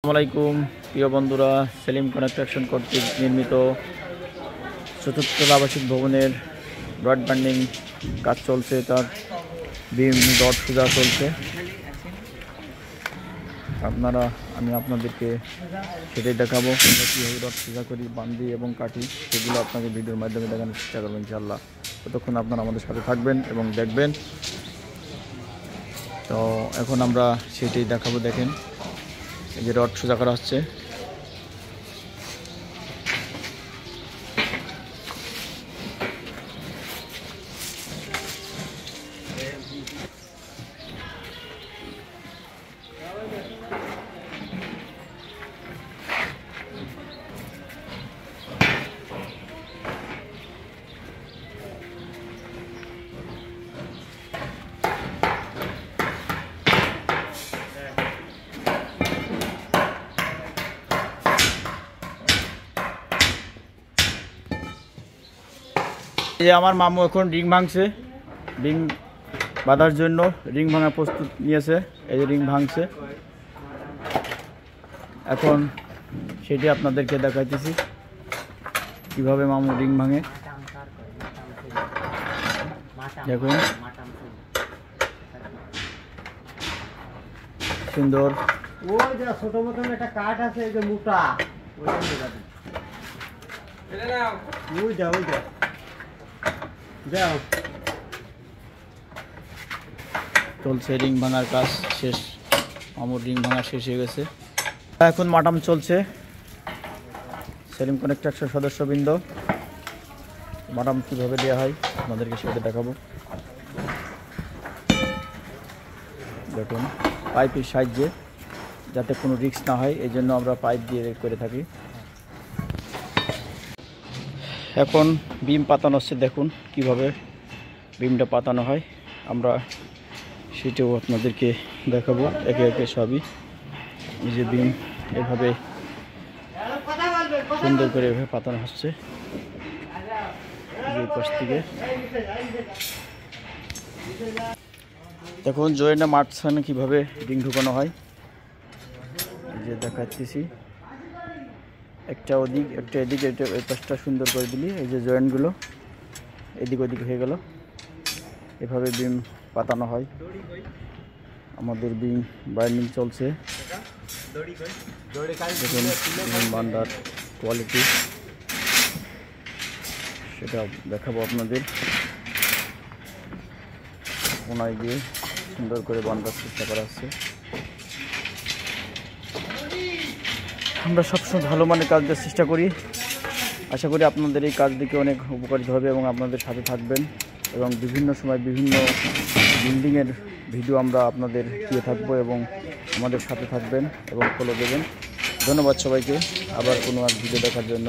আসসালামাইকুম প্রিয় বন্ধুরা, সেলিম কনস্ট্রাকশন কর্তৃক নির্মিত চতুর্থ আবাসিক ভবনের রড বান্ডিং কাজ চলছে। তার বিম রড সোজা চলছে। আমি আপনাদেরকে সেটাই দেখাবো, আমরা কীভাবে রড সোজা করি, বান্ধি এবং কাটি, সেগুলো আপনাকে ভিডিওর মাধ্যমে দেখানোর চেষ্টা করবেন ইনশাআল্লাহ। ততক্ষণ আপনারা আমাদের সাথে থাকবেন এবং দেখবেন। তো এখন আমরা সেটাই দেখাবো। দেখেন, এই যে রড সোজা করা হচ্ছে। এই যে আমার মামু এখন রিং ভাঙছে, রিং বাঁধার জন্য রিং ভাঙা প্রস্তুত নিয়েছে। এই যে রিং ভাঙছে, এখন সেটি আপনাদেরকে দেখাইতেছি কিভাবে মামু রিং ভাঙে। দেখুন, সুন্দর। ওই যে ছোট মতন একটা কাঠ আছে, এই যে মোটা, চলছে রিং ভাঙার কাজ শেষ। মামুর রিং ভাঙা শেষ হয়ে গেছে। এখন মাটাম চলছে। সেলিম কনস্ট্রাকশন সদস্যবৃন্দ মাটাম কীভাবে দেওয়া হয় আপনাদেরকে সেটা দেখাবো। দেখুন, পাইপের সাহায্যে, যাতে কোনো রিস্ক না হয় এই জন্য আমরা পাইপ দিয়ে করে থাকি। এখন বিম পাতানো হচ্ছে। দেখুন কিভাবে বিমটা পাতানো হয়, আমরা সেটাও আপনাদেরকে দেখাবো একে একে সবই। এই যে বিম এভাবে সুন্দর করে এভাবে পাতানো হচ্ছে এই পাশ থেকে। দেখুন জয়েন্টে মাঝখানে কীভাবে রিং ঢুকানো হয়, এই যে দেখাচ্ছি। একটা ওদিক, একটা এদিকে, এটা এই পাশটা সুন্দর করে দিলি, এই যে জয়েন্টগুলো এদিক ওদিক হয়ে গেল। এভাবে বিম পাতানো হয়। আমাদের বিম বাইন্ডিং চলছে। দেখুন বিম বান্ধার কোয়ালিটি, সেটা দেখাবো আপনাদের। কোনায় গিয়ে সুন্দর করে বান্ধার চেষ্টা করা হচ্ছে। আমরা সবসময় ভালো মানের কাজ দেওয়ার চেষ্টা করি। আশা করি আপনাদের এই কাজ দেখে অনেক উপকারিত হবে এবং আপনাদের সাথে থাকবেন, এবং বিভিন্ন সময় বিভিন্ন বিল্ডিংয়ের ভিডিও আমরা আপনাদের দিয়ে থাকবো এবং আমাদের সাথে থাকবেন এবং ফলো দেবেন। ধন্যবাদ সবাইকে, আবার কোনো এক ভিডিও দেখার জন্য।